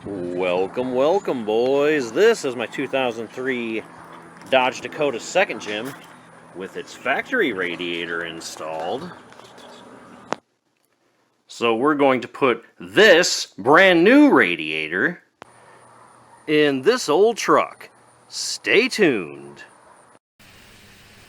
Welcome, welcome, boys. This is my 2003 Dodge Dakota 2nd Gen with its factory radiator installed. So we're going to put this brand new radiator in this old truck. Stay tuned.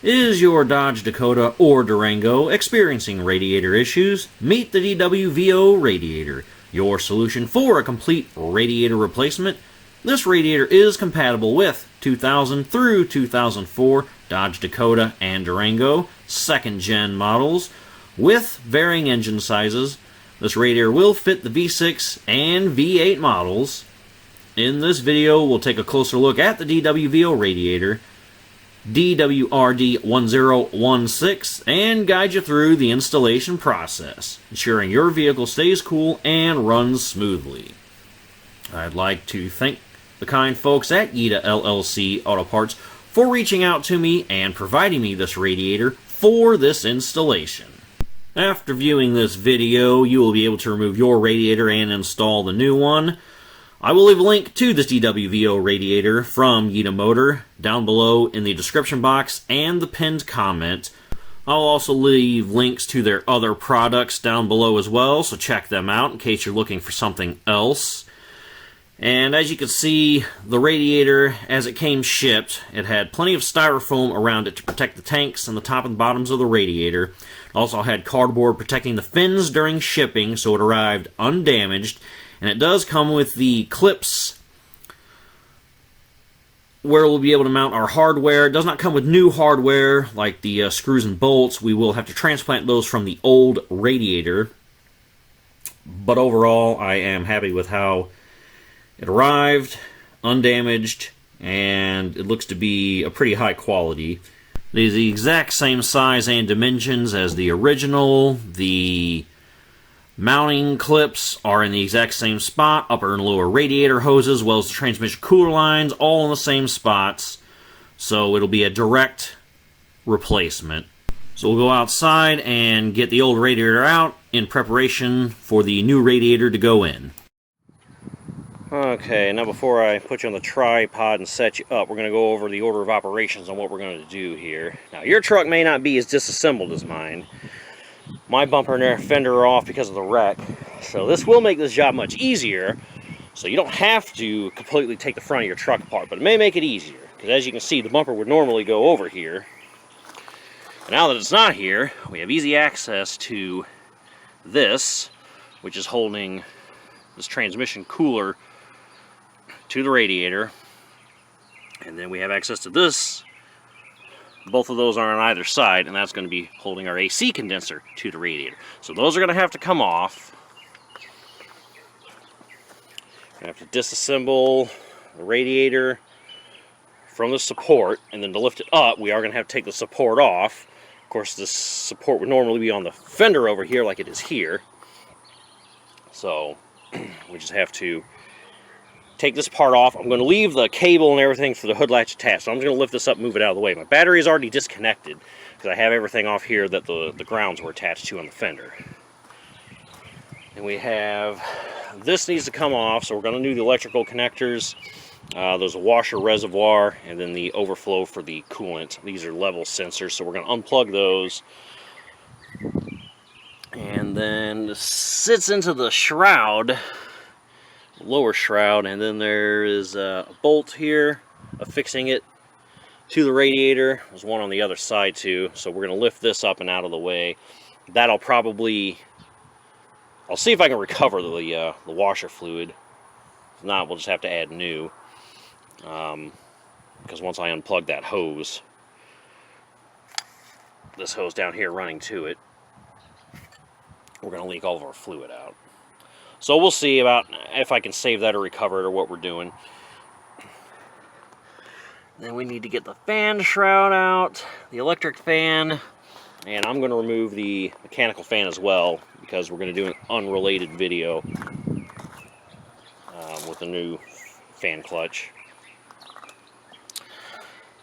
Is your Dodge Dakota or Durango experiencing radiator issues? Meet the DWVO Radiator, your solution for a complete radiator replacement. This radiator is compatible with 2000 through 2004 Dodge Dakota and Durango 2nd Gen models with varying engine sizes. This radiator will fit the V6 and V8 models. In this video, we'll take a closer look at the DWVO Radiator DWRD1016 and guide you through the installation process, ensuring your vehicle stays cool and runs smoothly. I'd like to thank the kind folks at Yita LLC Auto Parts for reaching out to me and providing me this radiator for this installation. After viewing this video, you will be able to remove your radiator and install the new one. I will leave a link to this DWVO radiator from Yitamotor down below in the description box and the pinned comment. I'll also leave links to their other products down below as well, so check them out in case you're looking for something else. And as you can see, the radiator, as it came shipped, it had plenty of styrofoam around it to protect the tanks and the top and bottoms of the radiator. It also had cardboard protecting the fins during shipping, so it arrived undamaged. And it does come with the clips where we'll be able to mount our hardware. It does not come with new hardware like the screws and bolts. We will have to transplant those from the old radiator. But overall, I am happy with how it arrived, undamaged, and it looks to be a pretty high quality. It is the exact same size and dimensions as the original. The mounting clips are in the exact same spot, upper and lower radiator hoses, as well as the transmission cooler lines, all in the same spots. So it'll be a direct replacement. So we'll go outside and get the old radiator out in preparation for the new radiator to go in. Okay, now before I put you on the tripod and set you up, we're going to go over the order of operations on what we're going to do here. Now, your truck may not be as disassembled as mine. My bumper and fender are off because of the wreck, so this will make this job much easier. So you don't have to completely take the front of your truck apart, but it may make it easier, because as you can see, the bumper would normally go over here. And now that it's not here, we have easy access to this, which is holding this transmission cooler to the radiator. And then we have access to this. Both of those are on either side, and that's going to be holding our AC condenser to the radiator. So those are going to have to come off. We're going to have to disassemble the radiator from the support, and then to lift it up, we are going to have to take the support off. Of course, this support would normally be on the fender over here like it is here. So we just have to take this part off. I'm going to leave the cable and everything for the hood latch attached. So I'm just going to lift this up and move it out of the way. My battery is already disconnected because I have everything off here that the grounds were attached to on the fender. And we have, this needs to come off, so we're going to do the electrical connectors. There's a washer reservoir and then the overflow for the coolant. These are level sensors, so we're going to unplug those. And then this sits into the shroud, lower shroud, and then there is a bolt here affixing it to the radiator. There's one on the other side too, so we're going to lift this up and out of the way. That'll probably, I'll see if I can recover the washer fluid. If not, we'll just have to add new, because once I unplug that hose, this hose down here running to it, we're going to leak all of our fluid out. So we'll see about if I can save that or recover it or what we're doing. Then we need to get the fan shroud out, the electric fan, and I'm going to remove the mechanical fan as well because we're going to do an unrelated video with the new fan clutch.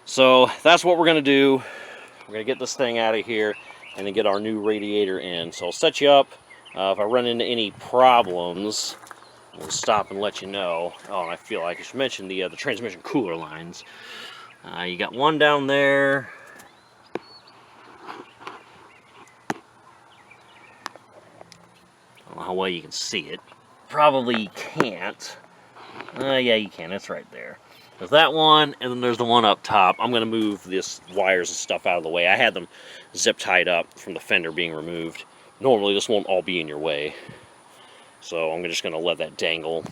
So that's what we're going to do. We're going to get this thing out of here and then get our new radiator in. So I'll set you up. If I run into any problems, We'll stop and let you know. Oh, and I feel like I should mention the transmission cooler lines. You got one down there. I don't know how well you can see it. Probably can't. Yeah, you can. It's right there. There's that one, and then there's the one up top. I'm going to move this wires and stuff out of the way. I had them zip tied up from the fender being removed. Normally, this won't all be in your way. So I'm just going to let that dangle.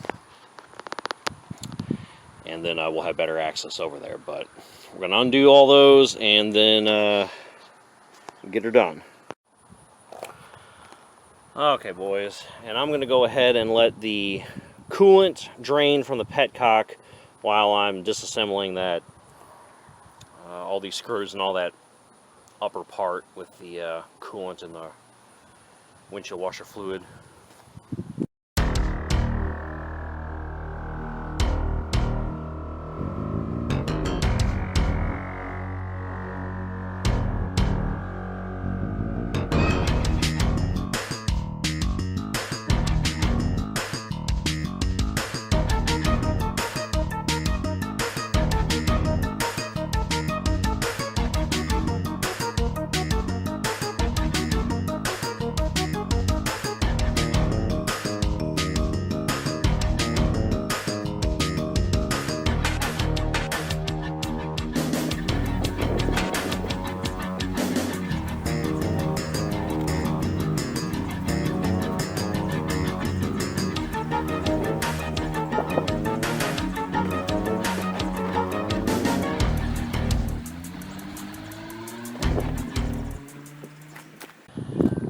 And then we'll have better access over there. But we're going to undo all those and then get her done. Okay, boys. And I'm going to go ahead and let the coolant drain from the petcock while I'm disassembling that, all these screws and all that upper part with the coolant and the windshield washer fluid.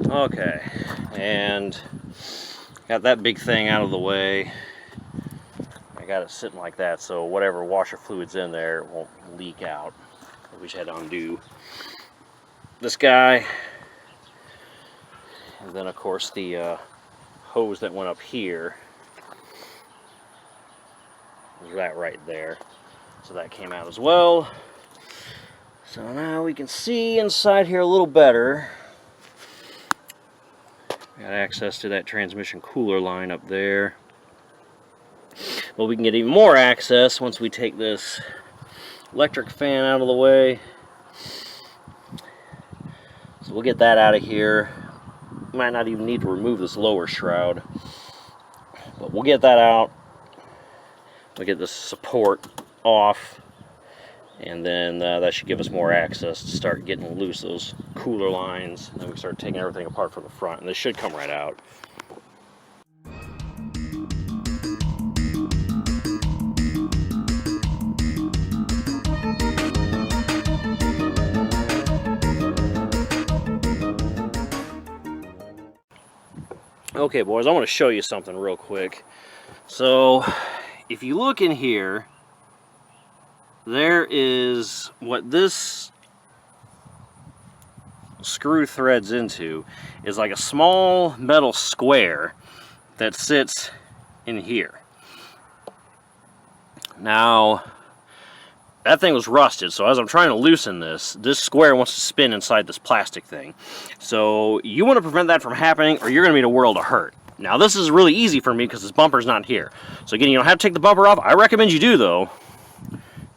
Okay, and got that big thing out of the way. I got it sitting like that, so whatever washer fluid's in there won't leak out. We just had to undo this guy, and then of course the hose that went up here. There's that right there, so that came out as well. So now we can see inside here a little better. Got access to that transmission cooler line up there. Well, we can get even more access once we take this electric fan out of the way. So we'll get that out of here. Might not even need to remove this lower shroud, but we'll get that out. We'll get this support off, and then that should give us more access to start getting loose those cooler lines. And then we start taking everything apart from the front, and this should come right out. Okay, boys, I want to show you something real quick. So, if you look in here, there is what this screw threads into is like a small metal square that sits in here. Now, that thing was rusted, so as I'm trying to loosen this square wants to spin inside this plastic thing. So you want to prevent that from happening, or you're going to be in a world of hurt. Now, this is really easy for me because this bumper's not here. So again, you don't have to take the bumper off. I recommend you do, though,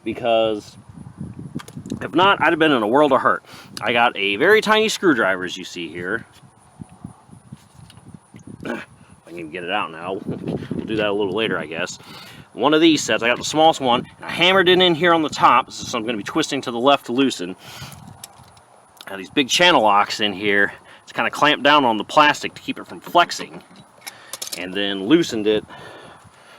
because if not, I'd have been in a world of hurt. I got a very tiny screwdriver, as you see here. I can even get it out now. We'll do that a little later, I guess. One of these sets, I got the smallest one, and I hammered it in here on the top, so I'm going to be twisting to the left to loosen. I have these big channel locks in here to kind of clamp down on the plastic to keep it from flexing, and then loosened it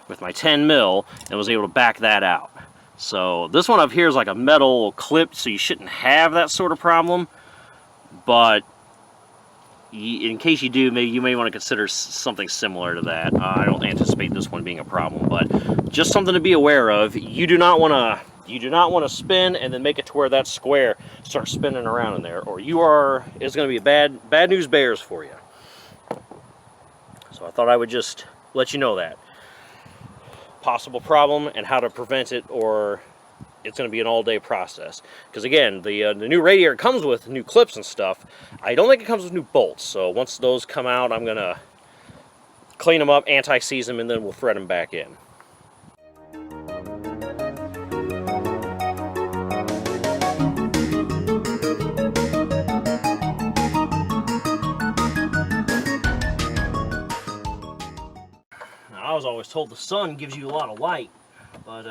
with my 10 mil and was able to back that out. So this one up here is like a metal clip, so you shouldn't have that sort of problem, but in case you do, maybe you may want to consider something similar to that. I don't anticipate this one being a problem, but just something to be aware of. You do not want to spin and then make it to where that square starts spinning around in there, or it's going to be a bad news bears for you. So I thought I would just let you know that possible problem and how to prevent it, or it's going to be an all-day process. Because again, the new radiator comes with new clips and stuff. I don't think it comes with new bolts. So once those come out, I'm going to clean them up, anti-seize them, and then we'll thread them back in. I was always told the sun gives you a lot of light, but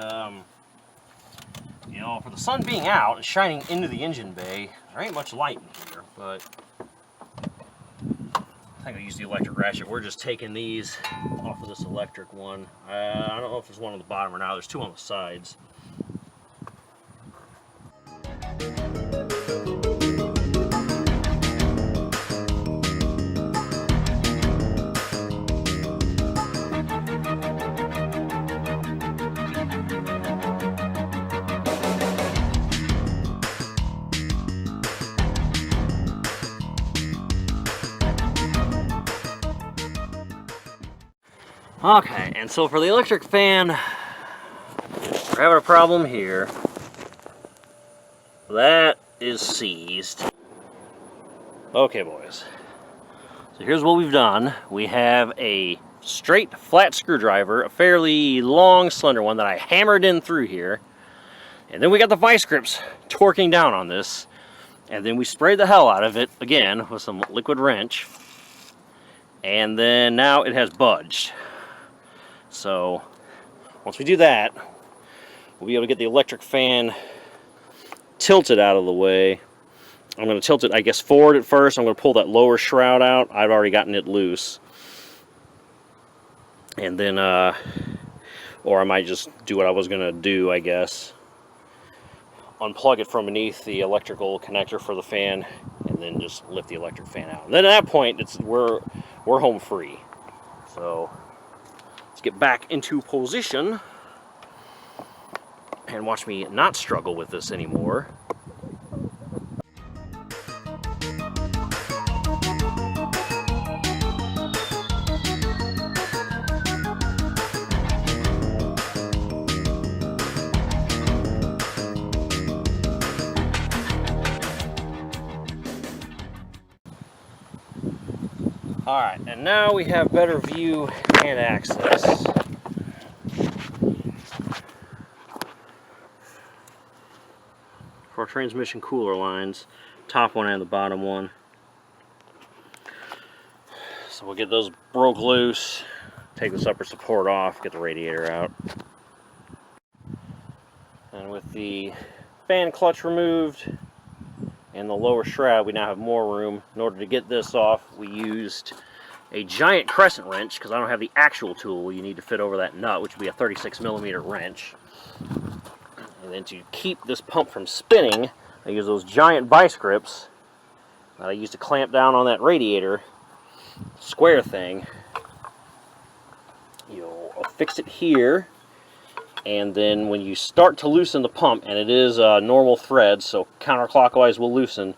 you know, for the sun being out and shining into the engine bay, there ain't much light in here. But I think I used the electric ratchet. We're just taking these off of this electric one. I don't know if there's one on the bottom or not. There's two on the sides. Okay, and so for the electric fan, we're having a problem here. That is seized. Okay, boys. So here's what we've done. We have a straight flat screwdriver, a fairly long, slender one that I hammered in through here. And then we got the vice grips torquing down on this. And then we sprayed the hell out of it again with some liquid wrench. And then now it has budged. So once we do that, we'll be able to get the electric fan tilted out of the way. I'm going to tilt it, I guess, forward at first. I'm going to pull that lower shroud out. I've already gotten it loose. And then, or I might just do what I was going to do, I guess. Unplug it from beneath the electrical connector for the fan, and then just lift the electric fan out. And then at that point, we're home free. So let's get back into position and watch me not struggle with this anymore. Alright, and now we have better view and access. For our transmission cooler lines, top one and the bottom one. So we'll get those broke loose, take this upper support off, get the radiator out. And with the fan clutch removed and the lower shroud, we now have more room. In order to get this off, we used a giant crescent wrench, because I don't have the actual tool you need to fit over that nut, which would be a 36mm wrench. And then to keep this pump from spinning, I use those giant vice grips that I used to clamp down on that radiator square thing. You'll affix it here, and then when you start to loosen the pump, and it is a normal thread, so counterclockwise will loosen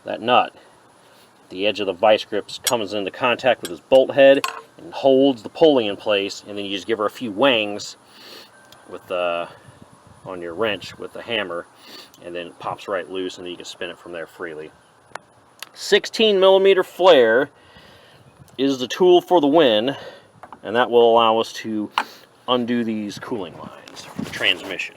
that nut. The edge of the vice grips comes into contact with this bolt head and holds the pulley in place, and then you just give her a few wangs with on your wrench with the hammer, and then it pops right loose, and then you can spin it from there freely. 16mm flare is the tool for the win, and that will allow us to undo these cooling lines for the transmission.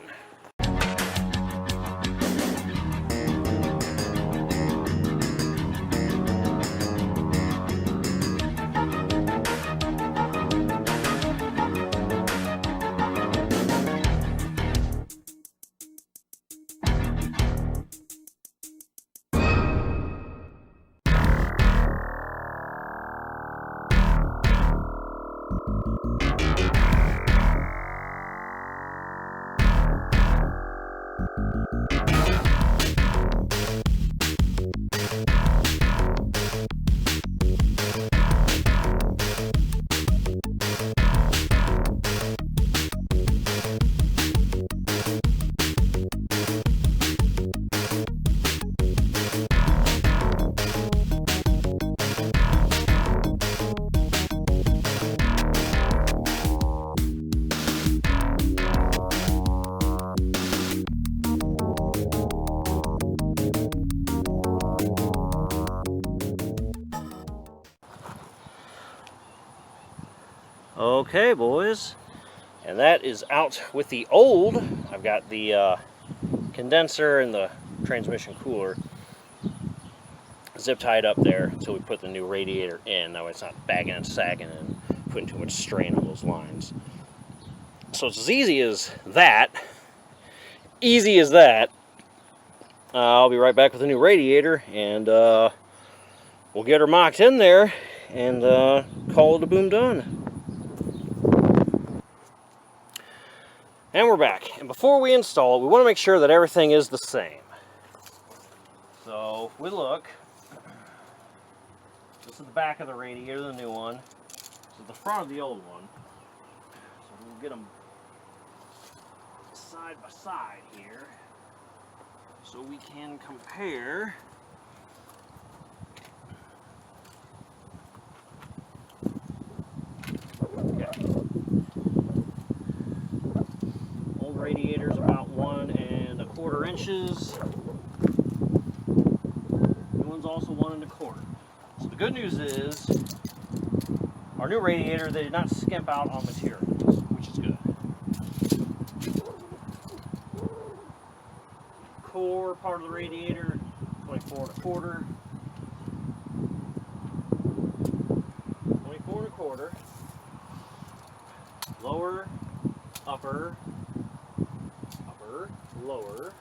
Okay, boys, and that is out with the old. I've got the condenser and the transmission cooler zip tied up there until we put the new radiator in. That way it's not bagging and sagging and putting too much strain on those lines. So it's as easy as that. Easy as that. I'll be right back with a new radiator, and we'll get her mocked in there and call it a boom done. And we're back. And before we install it, we want to make sure that everything is the same. So if we look, this is the back of the radiator, the new one. This is the front of the old one. So we'll get them side by side here so we can compare. Okay. Old radiator's about 1 1/4 inches. New one's also 1 1/4. So the good news is our new radiator, they did not skimp out on materials, which is good. Core part of the radiator, 24 1/4. 24 1/4. Lower, upper, upper, lower.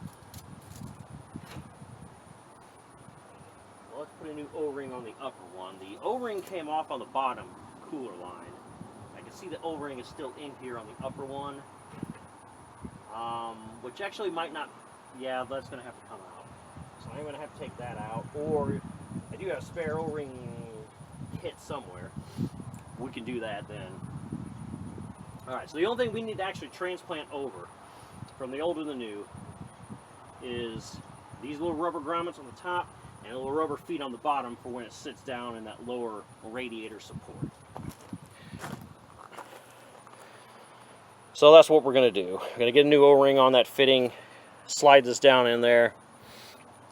Well, let's put a new O-ring on the upper one. The O-ring came off on the bottom cooler line. I can see the O-ring is still in here on the upper one, which actually might not. Yeah, that's going to have to come out. So I'm going to have to take that out. Or I do have a spare O-ring kit somewhere. We can do that then. Alright, so the only thing we need to actually transplant over from the old to the new is these little rubber grommets on the top and a little rubber feet on the bottom for when it sits down in that lower radiator support. So that's what we're going to do. We're going to get a new O-ring on that fitting, slide this down in there,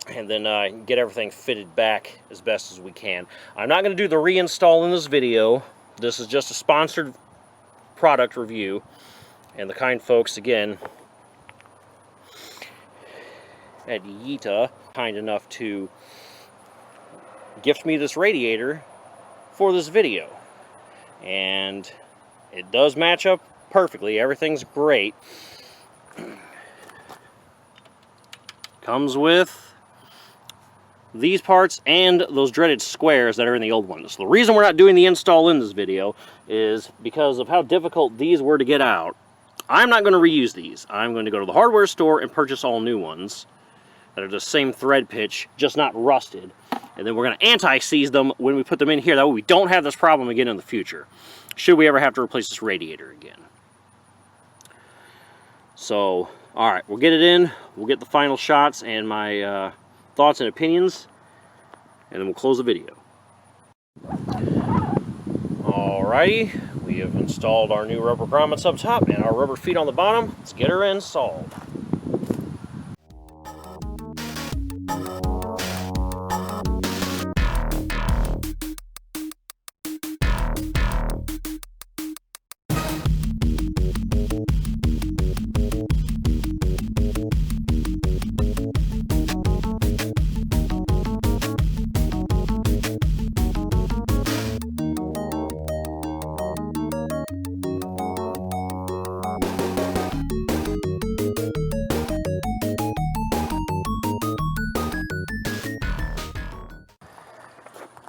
and then get everything fitted back as best as we can. I'm not going to do the reinstall in this video. This is just a sponsored product review, and the kind folks again at Yita kind enough to gift me this radiator for this video, and it does match up perfectly. Everything's great. Comes with these parts and those dreaded squares that are in the old ones. So the reason we're not doing the install in this video is because of how difficult these were to get out. I'm not going to reuse these. I'm going to go to the hardware store and purchase all new ones that are the same thread pitch, just not rusted. And then we're going to anti-seize them when we put them in here. That way we don't have this problem again in the future, should we ever have to replace this radiator again. So, alright, we'll get it in. We'll get the final shots and my thoughts and opinions, and then we'll close the video. Alrighty, we have installed our new rubber grommets up top and our rubber feet on the bottom. Let's get her installed.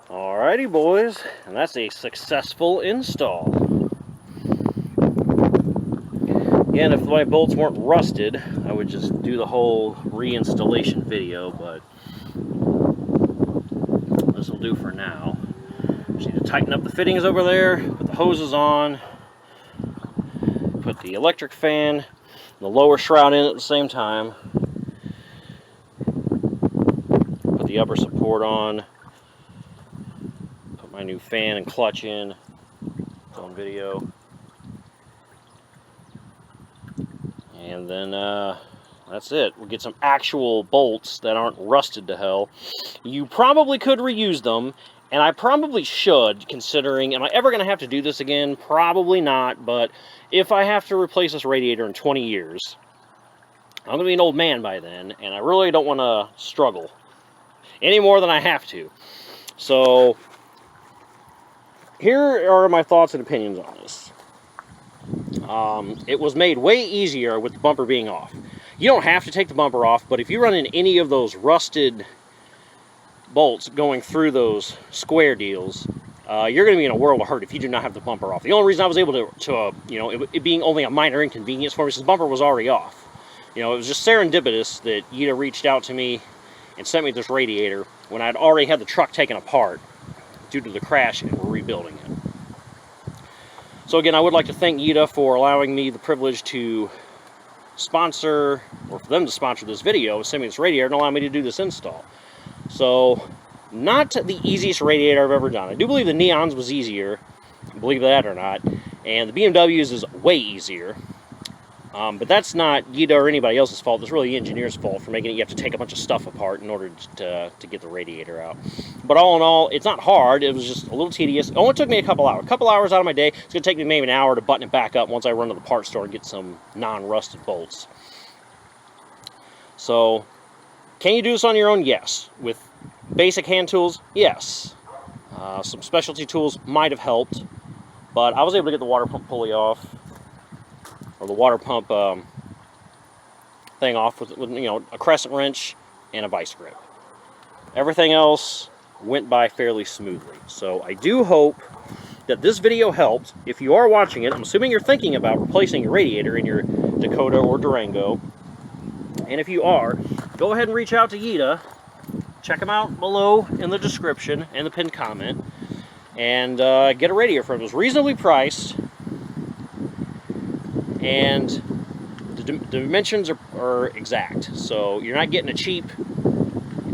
Alrighty, boys, and that's a successful install. Again, if my bolts weren't rusted, I would just do the whole reinstallation video, but this will do for now. Just need to tighten up the fittings over there, put the hoses on, put the electric fan, the lower shroud in at the same time, put the upper support on, my new fan and clutch in. It's on video. And then that's it. We'll get some actual bolts that aren't rusted to hell. You probably could reuse them And I probably should, considering, am I ever going to have to do this again? Probably not, but if I have to replace this radiator in 20 years, I'm going to be an old man by then, and I really don't want to struggle any more than I have to. So, here are my thoughts and opinions on this. It was made way easier with the bumper being off. You don't have to take the bumper off, but if you run in any of those rusted bolts going through those square deals, you're going to be in a world of hurt if you do not have the bumper off. The only reason I was able to you know, it being only a minor inconvenience for me is the bumper was already off. You know, it was just serendipitous that Yita reached out to me and sent me this radiator when I'd already had the truck taken apart due to the crash and we're rebuilding it. So again, I would like to thank Yita for allowing me the privilege to sponsor, or for them to sponsor this video, send me this radiator and allow me to do this install. So, not the easiest radiator I've ever done. I do believe the Neon's was easier, believe that or not, and the BMW's is way easier. But that's not Yita or anybody else's fault. It's really the engineer's fault for making it. You have to take a bunch of stuff apart in order to get the radiator out. But all in all, it's not hard. It was just a little tedious. It only took me a couple hours. A couple hours out of my day. It's going to take me maybe an hour to button it back up once I run to the parts store and get some non-rusted bolts. So, can you do this on your own? Yes. With basic hand tools? Yes. Some specialty tools might have helped. But I was able to get the water pump pulley off, or the water pump thing off with, you know, a crescent wrench and a vice grip. Everything else went by fairly smoothly. So I do hope that this video helped. If you are watching it, I'm assuming you're thinking about replacing your radiator in your Dakota or Durango. And if you are, go ahead and reach out to Yita. Check them out below in the description and the pinned comment. And get a radiator from them. It was reasonably priced. And the dimensions are exact. So you're not getting a cheap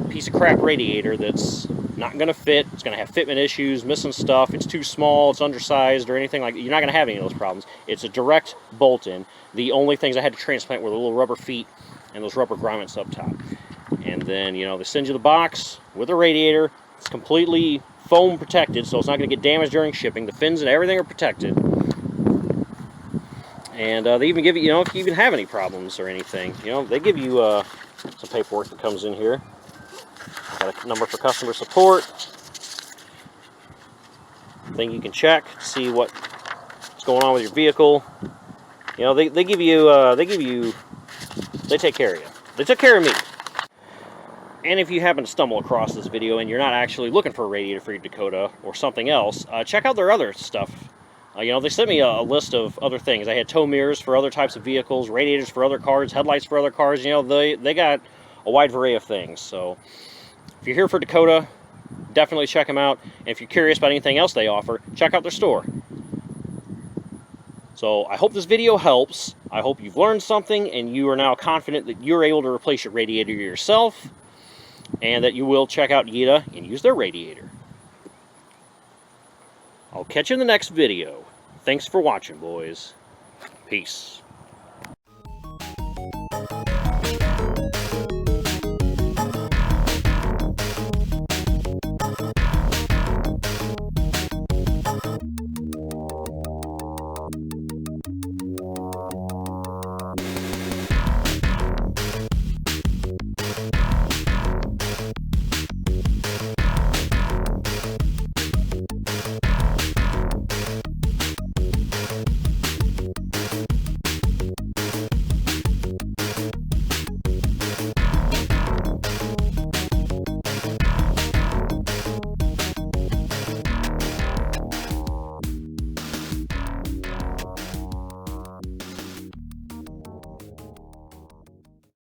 piece of crap radiator that's not going to fit. It's going to have fitment issues, missing stuff. It's too small, it's undersized, or anything like that. You're not going to have any of those problems. It's a direct bolt-in. The only things I had to transplant were the little rubber feet and those rubber grommets up top. And then, you know, they send you the box with a radiator. It's completely foam protected, so it's not going to get damaged during shipping. The fins and everything are protected. And they even give you, you know, if you even have any problems or anything, you know, they give you some paperwork that comes in here. Got a number for customer support. Thing you can check to see what's going on with your vehicle. You know, they give you, they take care of you. They took care of me. And if you happen to stumble across this video and you're not actually looking for a radiator for your Dakota or something else, check out their other stuff. You know, they sent me a list of other things. I had tow mirrors for other types of vehicles, radiators for other cars, headlights for other cars. You know, they got a wide array of things. So if you're here for Dakota, definitely check them out. And if you're curious about anything else they offer, check out their store. So I hope this video helps. I hope you've learned something and you are now confident that you're able to replace your radiator yourself, and that you will check out Yita and use their radiator. I'll catch you in the next video. Thanks for watching, boys. Peace.